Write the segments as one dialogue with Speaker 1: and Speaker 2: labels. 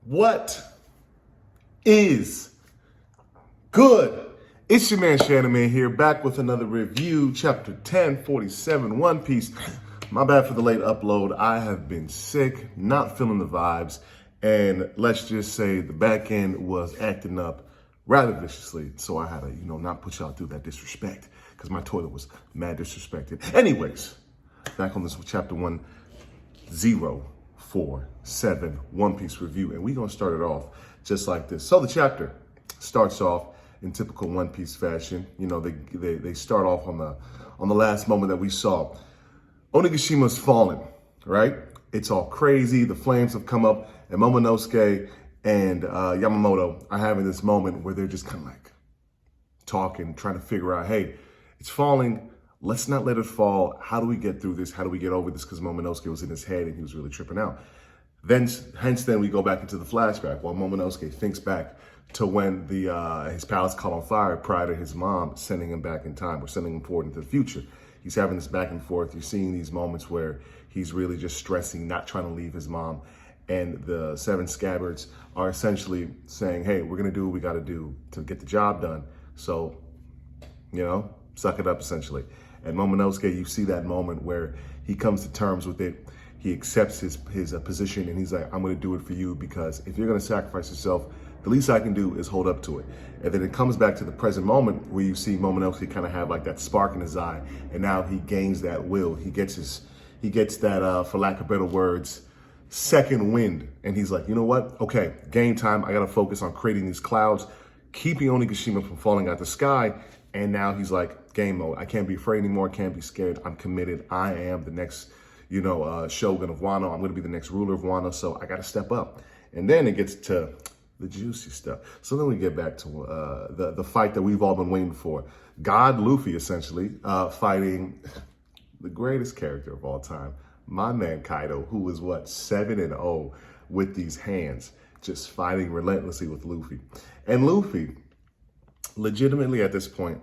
Speaker 1: What is good? It's your man Shannon Man here, back with another review, chapter 1047, One Piece. My bad for the late upload. I have been sick, not feeling the vibes, and let's just say the back end was acting up rather viciously, so I had to, not put y'all through that disrespect, because my toilet was mad disrespected. Anyways, back on this chapter 1047 One Piece review, and we're gonna start it off just like this. So the chapter starts off in typical One Piece fashion. They start off on the last moment that we saw. Onigishima's fallen, right? It's all crazy. The flames have come up, and Momonosuke and Yamamoto are having this moment where they're just kind of like talking, trying to figure out, hey, it's falling. Let's not let it fall. How do we get through this? How do we get over this? Because Momonosuke was in his head and he was really tripping out. Hence, we go back into the flashback while Momonosuke thinks back to when his palace caught on fire prior to his mom sending him back in time or sending him forward into the future. He's having this back and forth. You're seeing these moments where he's really just stressing, not trying to leave his mom. And the seven scabbards are essentially saying, hey, we're going to do what we got to do to get the job done. So, suck it up, essentially. And Momonosuke, you see that moment where he comes to terms with it. He accepts his position, and he's like, I'm going to do it for you, because if you're going to sacrifice yourself, the least I can do is hold up to it. And then it comes back to the present moment where you see Momonosuke kind of have like that spark in his eye, and now he gains that will. He gets that, for lack of better words, second wind. And he's like, you know what? Okay, game time. I got to focus on creating these clouds, keeping Onigashima from falling out the sky. And now he's like, game mode. I can't be afraid anymore. Can't be scared. I'm committed. I am the next, shogun of Wano. I'm going to be the next ruler of Wano. So I got to step up. And then it gets to the juicy stuff. So then we get back to the fight that we've all been waiting for. God Luffy, essentially, fighting the greatest character of all time, my man Kaido, who was 7-0 with these hands, just fighting relentlessly with Luffy. And Luffy, legitimately at this point,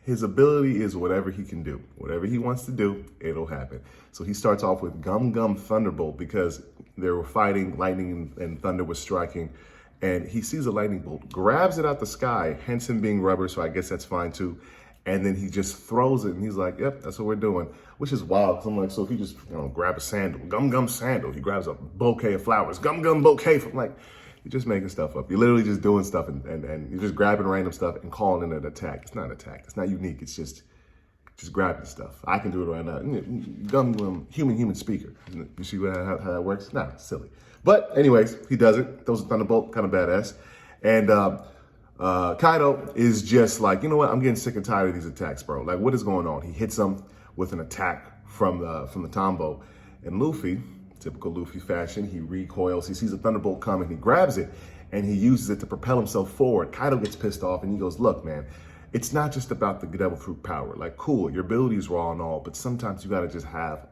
Speaker 1: his ability is whatever he can do. Whatever he wants to do, it'll happen. So he starts off with Gum Gum Thunderbolt, because they were fighting, lightning and thunder was striking, and he sees a lightning bolt, grabs it out the sky, hence him being rubber, so I guess that's fine too. And then he just throws it, and he's like, yep, that's what we're doing, which is wild. Because I'm like, so if you just grab a sandal, Gum Gum Sandal, he grabs a bouquet of flowers, Gum Gum Bouquet. I'm like, you're just making stuff up. You're literally just doing stuff, and you're just grabbing random stuff and calling it an attack. It's not an attack. It's not unique. It's just grabbing stuff. I can do it right now. Gum Gum, human speaker. You see how that works? Nah, it's silly. But anyways, he does it. Throws a thunderbolt, kind of badass. And Kaido is just like, you know what? I'm getting sick and tired of these attacks, bro. Like, what is going on? He hits him with an attack from the Tombo. And Luffy, typical Luffy fashion, he recoils. He sees a thunderbolt coming. He grabs it, and he uses it to propel himself forward. Kaido gets pissed off, and he goes, look, man, it's not just about the devil fruit power. Like, cool, your abilities raw and all, but sometimes you just have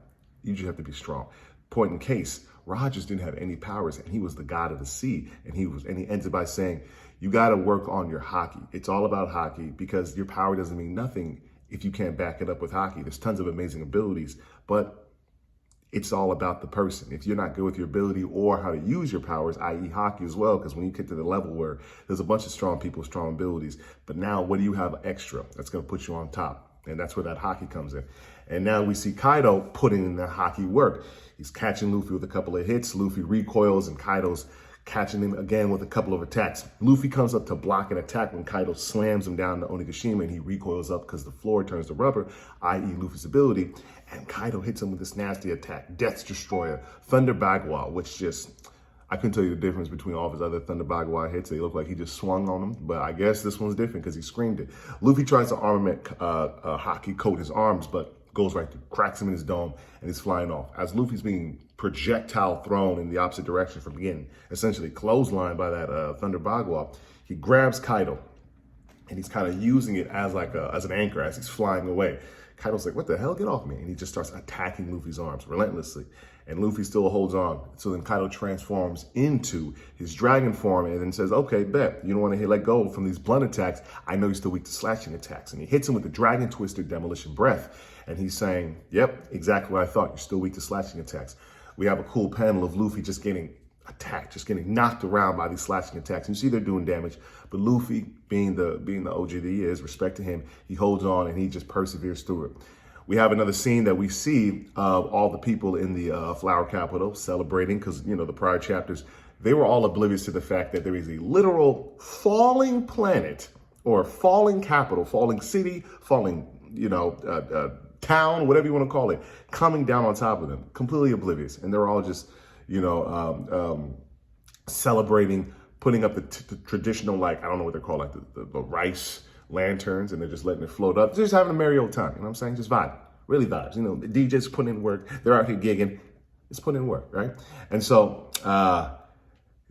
Speaker 1: to be strong. Point in case, Rogers didn't have any powers, and he was the god of the sea. And he ends it by saying, you got to work on your haki. It's all about haki, because your power doesn't mean nothing if you can't back it up with haki. There's tons of amazing abilities, but it's all about the person. If you're not good with your ability or how to use your powers, i.e. haki as well, because when you get to the level where there's a bunch of strong people with strong abilities, but now what do you have extra that's going to put you on top? And that's where that haki comes in. And now we see Kaido putting in that haki work. He's catching Luffy with a couple of hits. Luffy recoils, and Kaido's catching him again with a couple of attacks. Luffy comes up to block an attack when Kaido slams him down to Onigashima, and he recoils up because the floor turns to rubber, i.e. Luffy's ability. And Kaido hits him with this nasty attack, Death's Destroyer, Thunder Bagua, which I couldn't tell you the difference between all of his other Thunder Bagua hits. They look like he just swung on them, but I guess this one's different because he screamed it. Luffy tries to armament haki coat his arms, but goes right through, cracks him in his dome, and he's flying off. As Luffy's being projectile thrown in the opposite direction from getting essentially clotheslined by that Thunder Bagua, he grabs Kaido, and he's kind of using it as an anchor as he's flying away. Kaido's like, what the hell? Get off me. And he just starts attacking Luffy's arms relentlessly. And Luffy still holds on. So then Kaido transforms into his dragon form and then says, okay, bet. You don't want to let go from these blunt attacks. I know you're still weak to slashing attacks. And he hits him with the Dragon Twister Demolition Breath. And he's saying, yep, exactly what I thought. You're still weak to slashing attacks. We have a cool panel of Luffy just getting attack, just getting knocked around by these slashing attacks. And you see they're doing damage, but Luffy, being the OG that he is, respect to him, he holds on and he just perseveres through it. We have another scene that we see of all the people in the Flower Capital celebrating because, you know, the prior chapters, they were all oblivious to the fact that there is a literal falling planet or falling capital, falling city, falling, you know, town, whatever you want to call it, coming down on top of them, completely oblivious. And they're all just, you know, celebrating, putting up the traditional, like, I don't know what they're called, like the rice lanterns, and they're just letting it float up. Just having a merry old time, you know what I'm saying? Just vibe, really vibes. You know, the DJs putting in work, they're out here gigging, it's putting in work, right? And so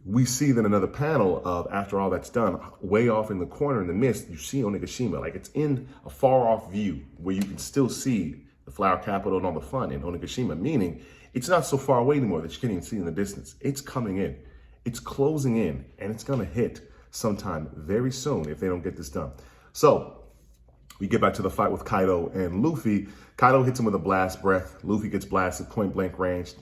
Speaker 1: we see then another panel of, after all that's done, way off in the corner in the mist, you see Onigashima, like it's in a far off view where you can still see the Flower Capital and all the fun in Onigashima, meaning it's not so far away anymore that you can't even see in the distance. It's coming in, it's closing in, and it's gonna hit sometime very soon if they don't get this done. So we get back to the fight with Kaido and Luffy. Kaido hits him with a blast breath. Luffy gets blasted point blank range.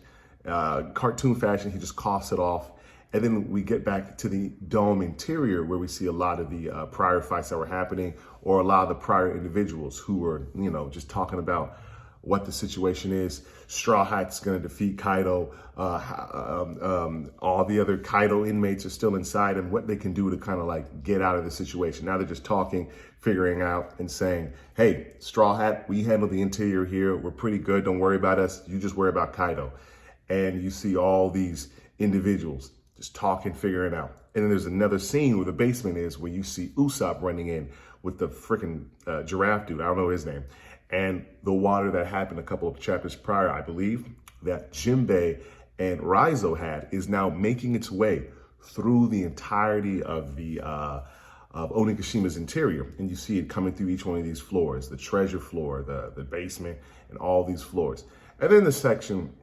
Speaker 1: Cartoon fashion, he just coughs it off. And then we get back to the dome interior where we see a lot of the prior fights that were happening, or a lot of the prior individuals who were, you know, just talking about what the situation is. Straw Hat's gonna defeat Kaido. All the other Kaido inmates are still inside, and what they can do to kind of like get out of the situation. Now they're just talking, figuring out and saying, hey, Straw Hat, we handle the interior here. We're pretty good. Don't worry about us. You just worry about Kaido. And you see all these individuals just talking, figuring out. And then there's another scene where the basement is, where you see Usopp running in with the freaking giraffe dude. I don't know his name. And the water that happened a couple of chapters prior, I believe, that Jinbei and Raizo had, is now making its way through the entirety of the of Onigashima's interior. And you see it coming through each one of these floors, the treasure floor, the basement, and all these floors. And then the section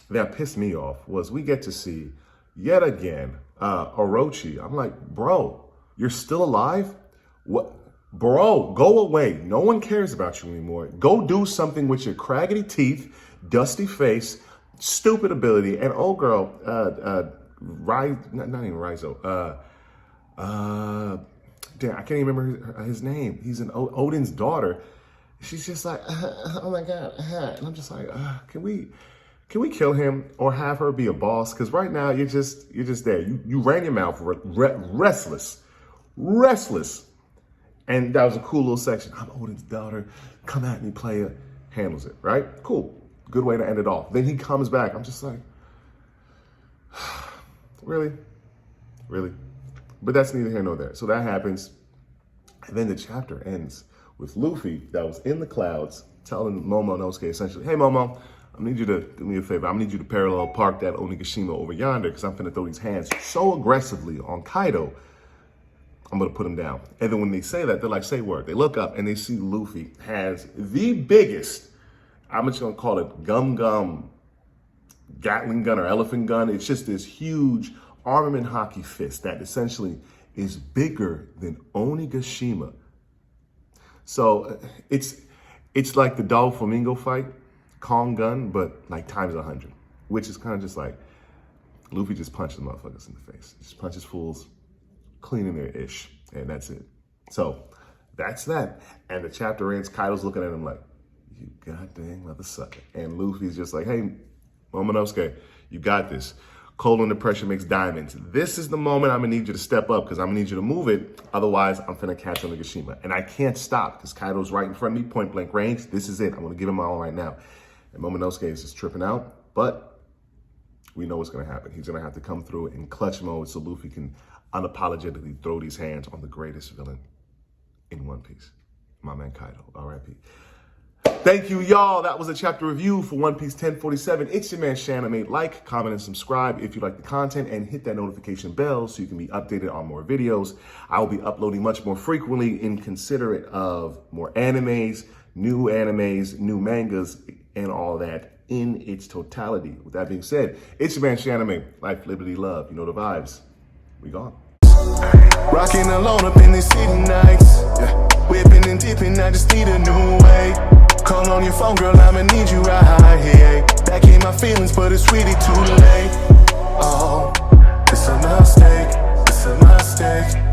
Speaker 1: that pissed me off was we get to see, yet again, Orochi. I'm like, bro, you're still alive? What? Bro, go away. No one cares about you anymore. Go do something with your craggedy teeth, dusty face, stupid ability, and old girl, not even Raizo, damn, I can't even remember his name. He's an Odin's daughter. She's just like, oh my God. And I'm just like, can we kill him or have her be a boss? Because right now you're just there. You ran your mouth, restless. And that was a cool little section. I'm Odin's daughter. Come at me, player. Handles it, right? Cool. Good way to end it off. Then he comes back. I'm just like, really? But that's neither here nor there. So that happens. And then the chapter ends with Luffy that was in the clouds telling Momonosuke essentially, hey, Momo, I need you to do me a favor. I need you to parallel park that Onigashima over yonder because I'm finna throw these hands so aggressively on Kaido, I'm gonna put him down. And then when they say that, they're like, say word. They look up and they see Luffy has the biggest, I'm just gonna call it gum Gatling gun or elephant gun. It's just this huge armament hockey fist that essentially is bigger than Onigashima. So it's like the Doflamingo fight, Kong gun, but like times 100, which is kind of just like, Luffy just punches motherfuckers in the face. Just punches fools, cleaning their ish, and that's it. So that's that. And the chapter ends, Kaido's looking at him like, you goddamn mother sucker. And Luffy's just like, hey, Momonosuke, you got this. Cold under pressure makes diamonds. This is the moment I'm gonna need you to step up because I'm gonna need you to move it. Otherwise, I'm finna catch Onigashima. And I can't stop because Kaido's right in front of me, point blank range. This is it. I'm gonna give him my all right now. And Momonosuke is just tripping out, but we know what's gonna happen. He's gonna have to come through in clutch mode so Luffy can unapologetically throw these hands on the greatest villain in One Piece. My man Kaido, R.I.P. Thank you, y'all. That was a chapter review for One Piece 1047. It's your man, Shannon. Like, comment, and subscribe if you like the content, and hit that notification bell so you can be updated on more videos. I will be uploading much more frequently in considerate of more animes, new mangas, and all that in its totality. With that being said, it's your man, Shannon. Life, liberty, love. You know the vibes. We gone.
Speaker 2: Rocking alone up in the city nights. Yeah. Whipping and dipping, I just need a new way. Call on your phone, girl, I'ma need you right here. Back in my feelings, but it's really too late. Oh, It's a mistake, it's a mistake.